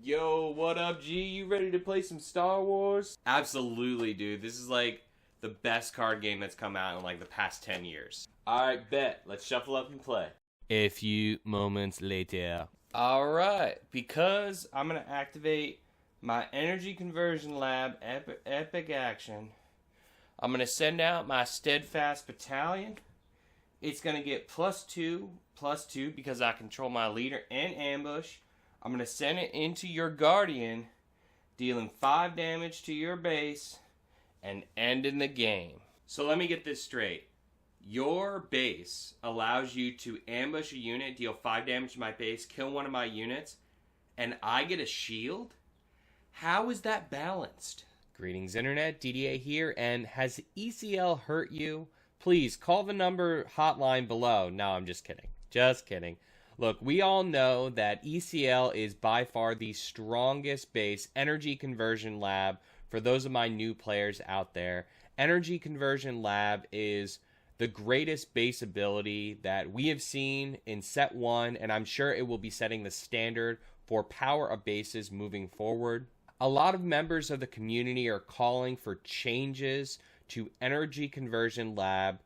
Yo, what up, G? You ready to play some Star Wars? Absolutely, dude. This is like the best card game that's come out in like the past 10 years. Alright, bet. Let's shuffle up and play. A few moments later. Alright, because I'm going to activate my Energy Conversion Lab epic action, I'm going to send out my Steadfast Battalion. It's going to get +2 because I control my leader and ambush. I'm going to send it into your Guardian, dealing 5 damage to your base and ending the game. So let me get this straight. Your base allows you to ambush a unit, deal 5 damage to my base, kill one of my units, and I get a shield? How is that balanced? Greetings, Internet. DDA here, and has ECL hurt you? Please call the number hotline below. No, I'm just kidding. Just kidding. Look, we all know that ECL is by far the strongest base energy conversion lab for those of my new players out there. Energy conversion lab is the greatest base ability that we have seen in set 1, and I'm sure it will be setting the standard for power of bases moving forward. A lot of members of the community are calling for changes to energy conversion lab.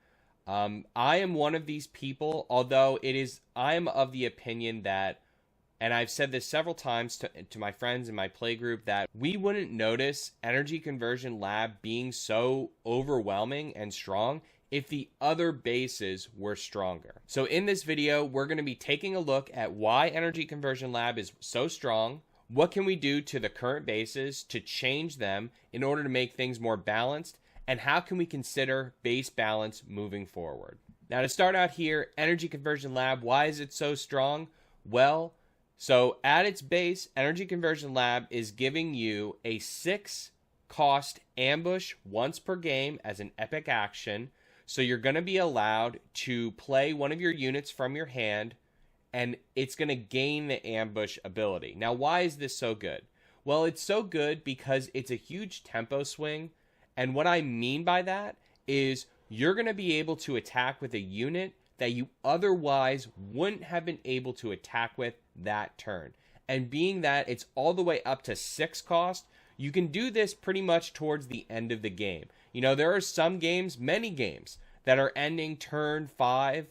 I am one of these people, although I am of the opinion that, and I've said this several times to my friends in my play group, that we wouldn't notice energy conversion lab being so overwhelming and strong if the other bases were stronger. So in this video, we're going to be taking a look at why energy conversion lab is so strong. What can we do to the current bases to change them in order to make things more balanced? And how can we consider base balance moving forward? Now, to start out here, Energy Conversion Lab, why is it so strong? Well, so at its base, Energy Conversion Lab is giving you a 6-cost ambush once per game as an epic action. So you're going to be allowed to play one of your units from your hand, and it's going to gain the ambush ability. Now, why is this so good? Well, it's so good because it's a huge tempo swing. And what I mean by that is you're going to be able to attack with a unit that you otherwise wouldn't have been able to attack with that turn. And being that it's all the way up to 6 cost, you can do this pretty much towards the end of the game. You know, there are some games, many games, that are ending turn 5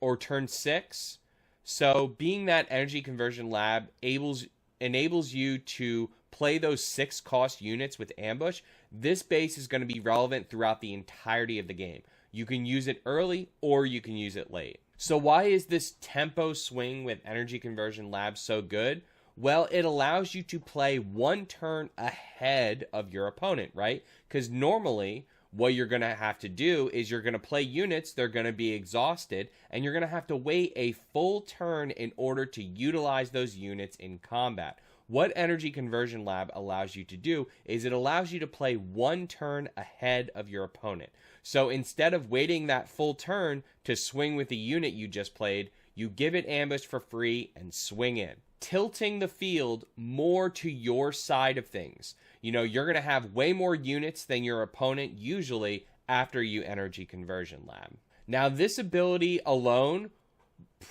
or turn 6. So being that Energy Conversion Lab enables you to play those 6-cost units with ambush, this base is going to be relevant throughout the entirety of the game. You can use it early or you can use it late. So why is this tempo swing with Energy Conversion Lab so good? Well, it allows you to play 1 turn ahead of your opponent, right? Because normally what you're going to have to do is you're going to play units, they're going to be exhausted, and you're going to have to wait a full turn in order to utilize those units in combat. What Energy Conversion Lab allows you to do is it allows you to play 1 turn ahead of your opponent. So instead of waiting that full turn to swing with the unit you just played, you give it ambush for free and swing in, tilting the field more to your side of things. You know, you're going to have way more units than your opponent usually after you Energy Conversion Lab. Now, this ability alone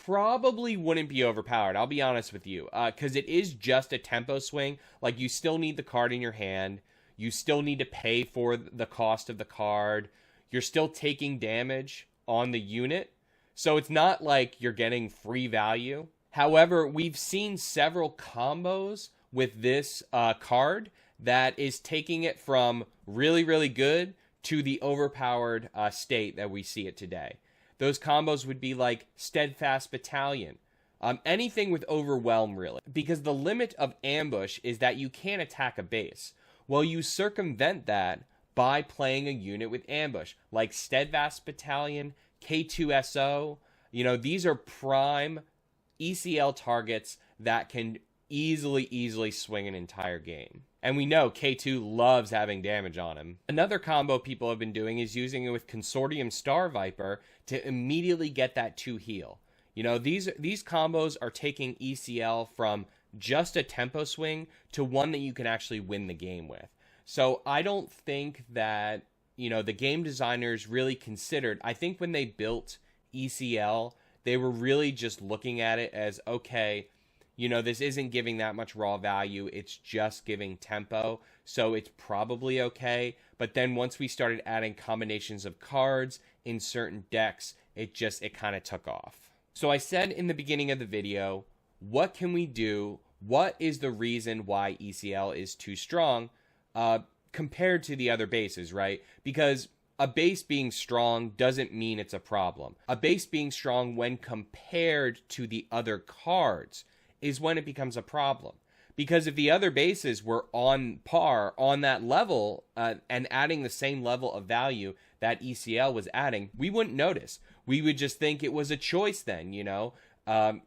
probably wouldn't be overpowered, I'll be honest with you, because it is just a tempo swing. Like, you still need the card in your hand, you still need to pay for the cost of the card, you're still taking damage on the unit, so it's not like you're getting free value. However, we've seen several combos with this card that is taking it from really, really good to the overpowered state that we see it today. Those combos would be like Steadfast Battalion. Anything with Overwhelm, really. Because the limit of ambush is that you can't attack a base. Well, you circumvent that by playing a unit with ambush. Like Steadfast Battalion, K2SO. You know, these are prime ECL targets that can easily swing an entire game. And we know K2 loves having damage on him. Another combo people have been doing is using it with Consortium Star Viper to immediately get that 2 heal. You know, these combos are taking ECL from just a tempo swing to one that you can actually win the game with. So I don't think that, you know, the game designers really considered, I think when they built ECL, they were really just looking at it as, okay, this isn't giving that much raw value. It's just giving tempo. So it's probably okay. But then once we started adding combinations of cards in certain decks, it kind of took off. So I said in the beginning of the video, what can we do? What is the reason why ECL is too strong compared to the other bases, right? Because a base being strong doesn't mean it's a problem. A base being strong when compared to the other cards is when it becomes a problem. Because if the other bases were on par, on that level, and adding the same level of value that ECL was adding, we wouldn't notice. We would just think it was a choice then,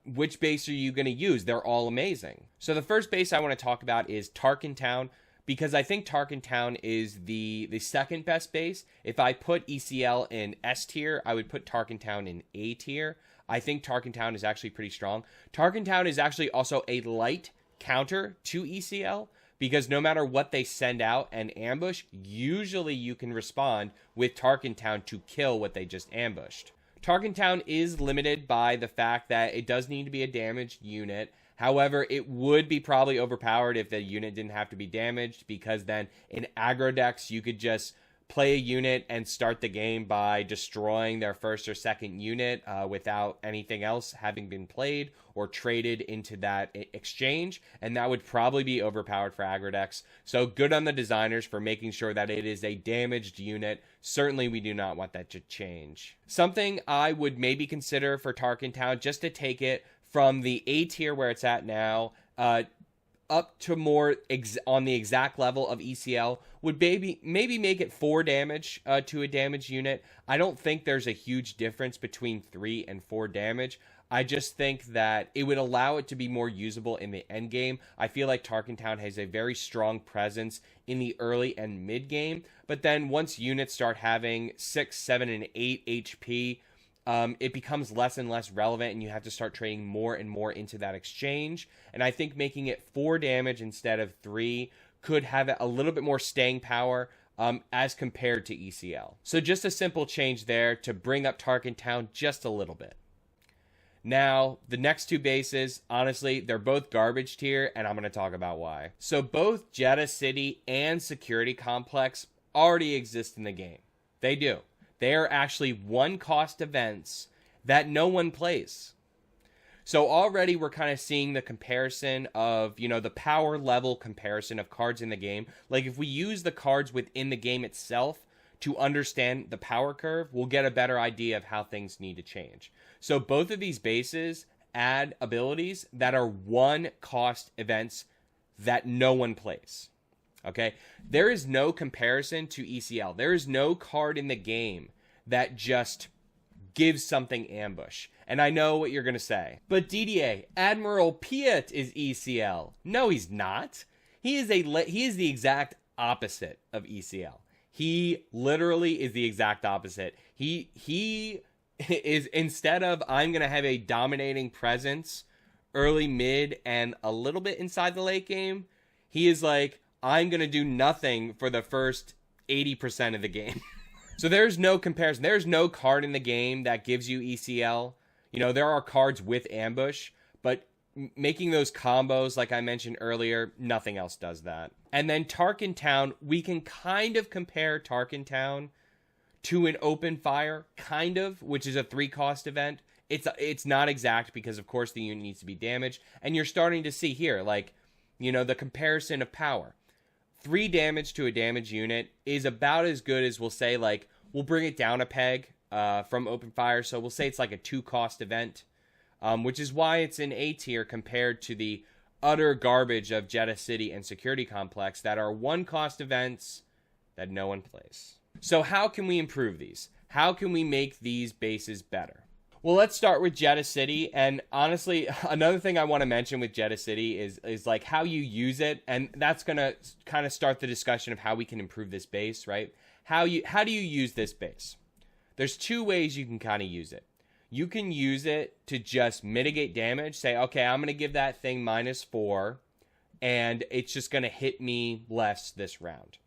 which base are you going to use? They're all amazing. So the first base I want to talk about is Tarkintown, because I think Tarkintown is the second best base. If I put ECL in S tier, I would put Tarkintown in A tier. I think Tarkintown is actually pretty strong. Tarkintown is actually also a light counter to ECL, because no matter what they send out and ambush, usually you can respond with Tarkintown to kill what they just ambushed. Tarkintown is limited by the fact that it does need to be a damaged unit. However, it would be probably overpowered if the unit didn't have to be damaged, because then in aggro decks, you could just play a unit and start the game by destroying their first or second unit without anything else having been played or traded into that exchange, and that would probably be overpowered for aggro decks. So good on the designers for making sure that it is a damaged unit. Certainly we do not want that to change. Something I would maybe consider for Tarkintown, just to take it from the A tier where it's at now, up to more on the exact level of ECL, would maybe make it 4 damage to a damage unit. I don't think there's a huge difference between 3 and 4 damage. I just think that it would allow it to be more usable in the end game. I feel like Tarkintown has a very strong presence in the early and mid game, but then once units start having 6, 7, and 8 HP, it becomes less and less relevant, and you have to start trading more and more into that exchange. And I think making it 4 damage instead of 3 could have a little bit more staying power as compared to ECL. So just a simple change there to bring up Tarkintown just a little bit. Now, the next 2 bases, honestly, they're both garbage tier, and I'm going to talk about why. So both Jedha City and Security Complex already exist in the game. They do. They are actually 1-cost events that no one plays. So already we're kind of seeing the comparison of, the power level comparison of cards in the game. Like if we use the cards within the game itself to understand the power curve, we'll get a better idea of how things need to change. So both of these bases add abilities that are 1-cost events that no one plays. Okay? There is no comparison to ECL. There is no card in the game that just gives something ambush. And I know what you're going to say. But DDA, Admiral Piet is ECL. No, he's not. He is the exact opposite of ECL. He literally is the exact opposite. He is, instead of I'm going to have a dominating presence early, mid, and a little bit inside the late game, he is like, I'm going to do nothing for the first 80% of the game. So there's no comparison. There's no card in the game that gives you ECL. There are cards with ambush, but making those combos, like I mentioned earlier, nothing else does that. And then Tarkintown, we can kind of compare Tarkintown to an open fire, kind of, which is a 3-cost event. It's not exact because, of course, the unit needs to be damaged. And you're starting to see here, the comparison of power. 3 damage to a damaged unit is about as good as we'll say, we'll bring it down a peg from open fire. So we'll say it's like a 2-cost event, which is why it's in A tier compared to the utter garbage of Jedha City and Security Complex that are 1-cost events that no one plays. So how can we improve these? How can we make these bases better? Well, let's start with Jedha City, and honestly, another thing I want to mention with Jedha City is like how you use it, and that's going to kind of start the discussion of how we can improve this base, right? How do you use this base? There's 2 ways you can kind of use it. You can use it to just mitigate damage, say, okay, I'm going to give that thing -4, and it's just going to hit me less this round.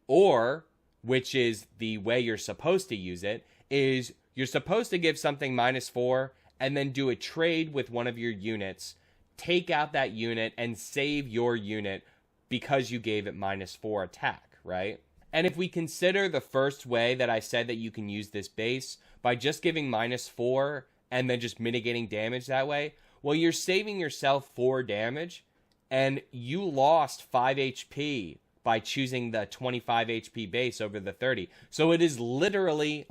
Or, which is the way you're supposed to use it, is you're supposed to give something -4 and then do a trade with one of your units take out that unit and save your unit because you gave it -4 attack, right? And if we consider the first way that I said that you can use this base by just giving -4 and then just mitigating damage that way, well, you're saving yourself 4 damage and you lost 5 HP by choosing the 25 HP base over the 30. So it is literally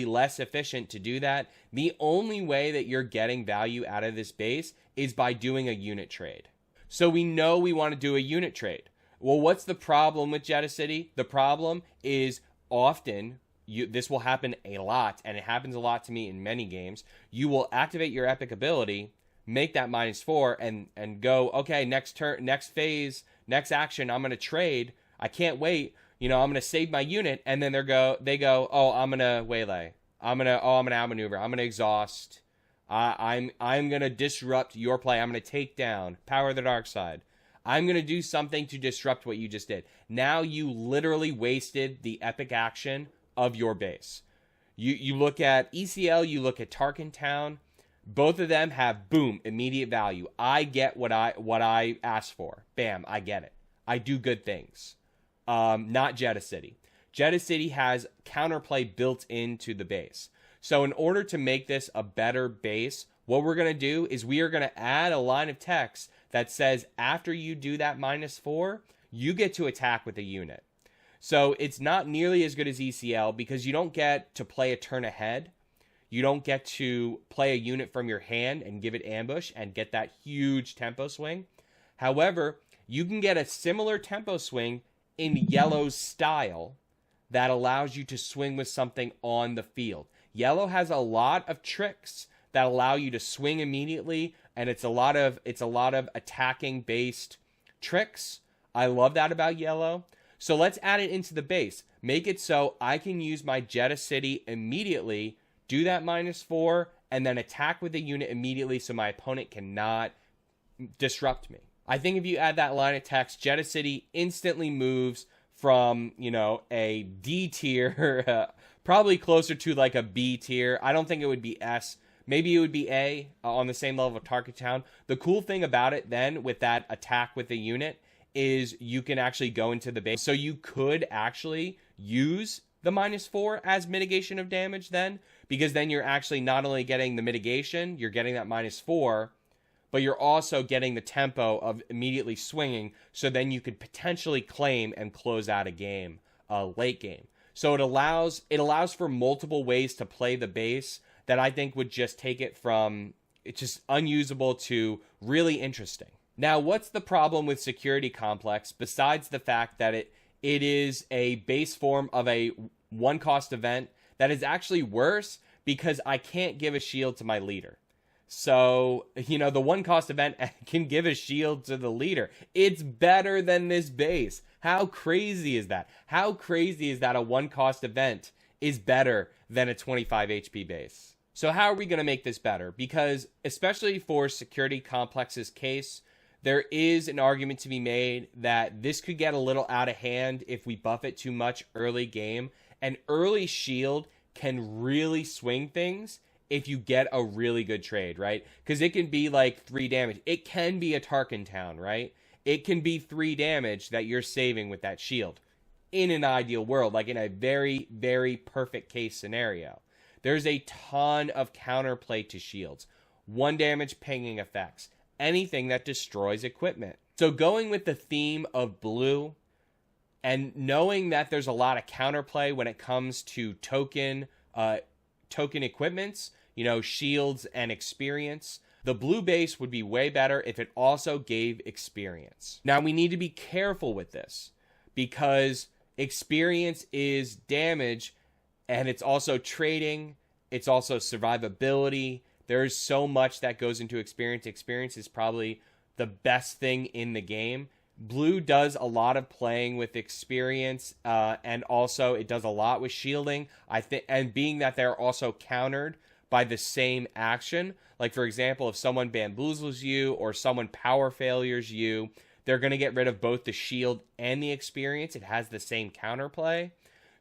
less efficient to do that. The only way that you're getting value out of this base is by doing a unit trade. So we know we want to do a unit trade. Well, what's the problem with Jedha City? The problem is often, this will happen a lot, and it happens a lot to me in many games. You will activate your epic ability, make that -4, and go, okay, next turn, next phase, next action, I'm going to trade. I can't wait. I'm going to save my unit, and then they go, oh, I'm going to waylay. I'm going to outmaneuver. I'm going to exhaust. I'm going to disrupt your play. I'm going to take down, power the dark side. I'm going to do something to disrupt what you just did. Now you literally wasted the epic action of your base. You look at ECL, you look at Tarkintown. Both of them have, boom, immediate value. I get what I asked for. Bam, I get it. I do good things. Not Jedha City. Jedha City has counterplay built into the base. So in order to make this a better base, what we're going to do is we are going to add a line of text that says after you do that -4, you get to attack with a unit. So it's not nearly as good as ECL because you don't get to play a turn ahead. You don't get to play a unit from your hand and give it ambush and get that huge tempo swing. However, you can get a similar tempo swing in Yellow's style that allows you to swing with something on the field. Yellow has a lot of tricks that allow you to swing immediately, and it's a lot of attacking based tricks. I love that about Yellow. So let's add it into the base. Make it so I can use my Jedha City immediately, do that -4, and then attack with the unit immediately so my opponent cannot disrupt me. I think if you add that line of text, Jedha City instantly moves from, a D tier, probably closer to like a B tier. I don't think it would be S. Maybe it would be A, on the same level of Tarkintown. The cool thing about it then with that attack with the unit is you can actually go into the base. So you could actually use the -4 as mitigation of damage then, because then you're actually not only getting the mitigation, you're getting that -4, but you're also getting the tempo of immediately swinging, so then you could potentially claim and close out a game, late game. So it allows for multiple ways to play the base that I think would just take it from it's just unusable to really interesting. Now, what's the problem with Security Complex besides the fact that it is a base form of a one-cost event that is actually worse because I can't give a shield to my leader? So, the one-cost event can give a shield to the leader. It's better than this base. How crazy is that? How crazy is that a one-cost event is better than a 25 HP base? So how are we going to make this better? Because, especially for Security Complex's case, there is an argument to be made that this could get a little out of hand if we buff it too much early game. An early shield can really swing things if you get a really good trade, right? Because it can be like 3 damage. It can be a Tarkintown, right? It can be 3 damage that you're saving with that shield in an ideal world, like in a very, very perfect case scenario. There's a ton of counterplay to shields. 1 damage pinging effects. Anything that destroys equipment. So going with the theme of blue and knowing that there's a lot of counterplay when it comes to token equipments, shields and experience, the blue base would be way better if it also gave experience. Now, we need to be careful with this because experience is damage and it's also trading, it's also survivability. There's so much that goes into experience. Experience is probably the best thing in the game. Blue does a lot of playing with experience, and also it does a lot with shielding. And being that they're also countered by the same action, like for example, if someone bamboozles you or someone power failures you, they're going to get rid of both the shield and the experience. It has the same counterplay.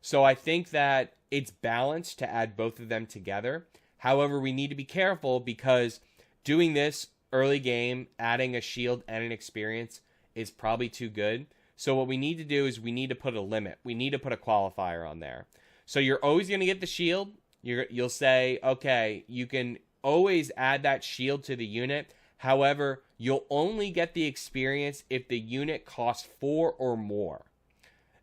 So I think that it's balanced to add both of them together. However, we need to be careful because doing this early game, adding a shield and an experience is probably too good. So what we need to do is we need to put a limit. We need to put a qualifier on there. So you're always going to get the shield. You'll say, okay, you can always add that shield to the unit. However, you'll only get the experience if the unit costs 4 or more.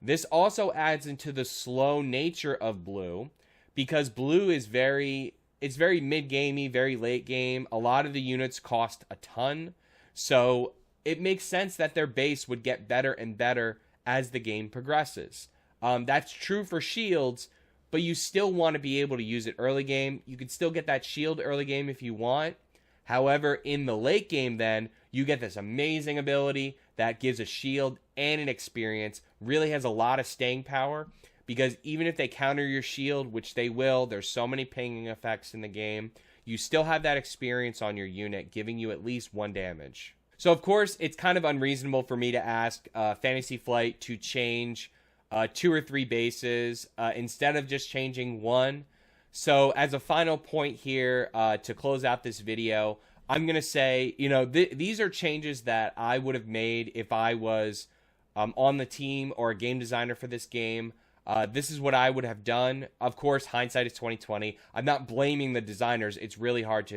This also adds into the slow nature of blue, because blue is very mid-gamey, very late game. A lot of the units cost a ton. So it makes sense that their base would get better and better as the game progresses. That's true for shields, but you still want to be able to use it early game. You can still get that shield early game if you want. However, in the late game then, you get this amazing ability that gives a shield and an experience. Really has a lot of staying power, because even if they counter your shield, which they will, there's so many pinging effects in the game, you still have that experience on your unit, giving you at least 1 damage. So, of course, it's kind of unreasonable for me to ask Fantasy Flight to change 2 or 3 bases instead of just changing 1. So, as a final point here to close out this video, I'm going to say, you know, these are changes that I would have made if I was on the team or a game designer for this game. This is what I would have done. Of course, hindsight is 2020. I'm not blaming the designers. It's really hard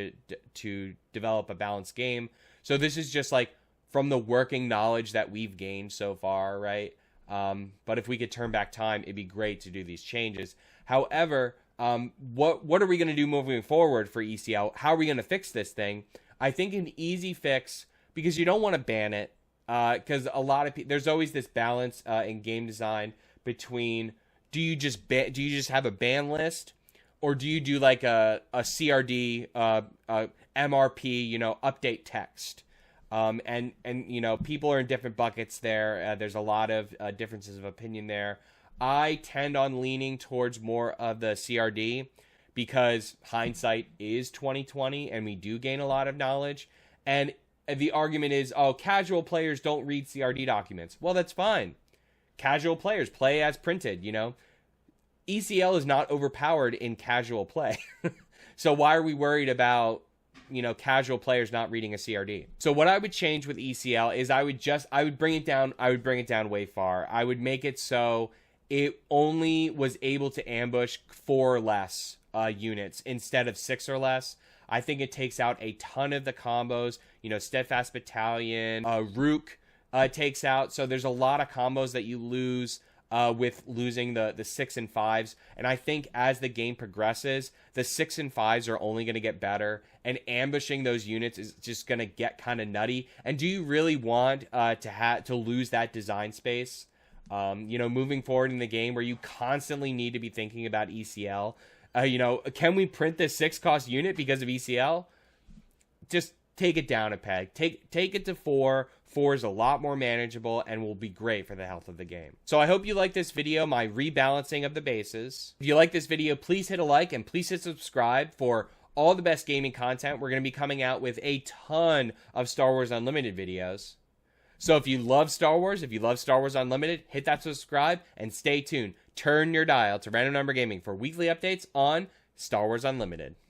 to develop a balanced game. So this is just like from the working knowledge that we've gained so far, right? But if we could turn back time, it'd be great to do these changes. However, what are we going to do moving forward for ECL? How are we going to fix this thing? I think an easy fix, because you don't want to ban it, because a lot of people, there's always this balance in game design between, do you just have a ban list, or do you do like a CRD MRP, you know, update text? And you know, people are in different buckets there. There's a lot of differences of opinion there. I tend on leaning towards more of the CRD, because hindsight is 2020 and we do gain a lot of knowledge. And the argument is, oh, casual players don't read CRD documents. Well, that's fine. Casual players play as printed, you know. ECL is not overpowered in casual play. So why are we worried about, you know, casual players not reading a CRD? So what I would change with ECL is I would bring it down way far. I would make it so it only was able to ambush 4 or less units instead of 6 or less. I think it takes out a ton of the combos. You know, Steadfast Battalion, Rook takes out. So there's a lot of combos that you lose with losing the 6 and 5s. And I think as the game progresses, the 6 and 5s are only going to get better. And ambushing those units is just going to get kind of nutty. And do you really want to lose that design space? You know, moving forward in the game where you constantly need to be thinking about ECL. You know, can we print this 6-cost unit because of ECL? Just take it down a peg. Take it to 4. 4 is a lot more manageable and will be great for the health of the game. So I hope you like this video, my rebalancing of the bases. If you like this video, please hit a like and please hit subscribe for all the best gaming content. We're going to be coming out with a ton of Star Wars Unlimited videos. So if you love Star Wars, if you love Star Wars Unlimited, hit that subscribe and stay tuned. Turn your dial to Random Number Gaming for weekly updates on Star Wars Unlimited.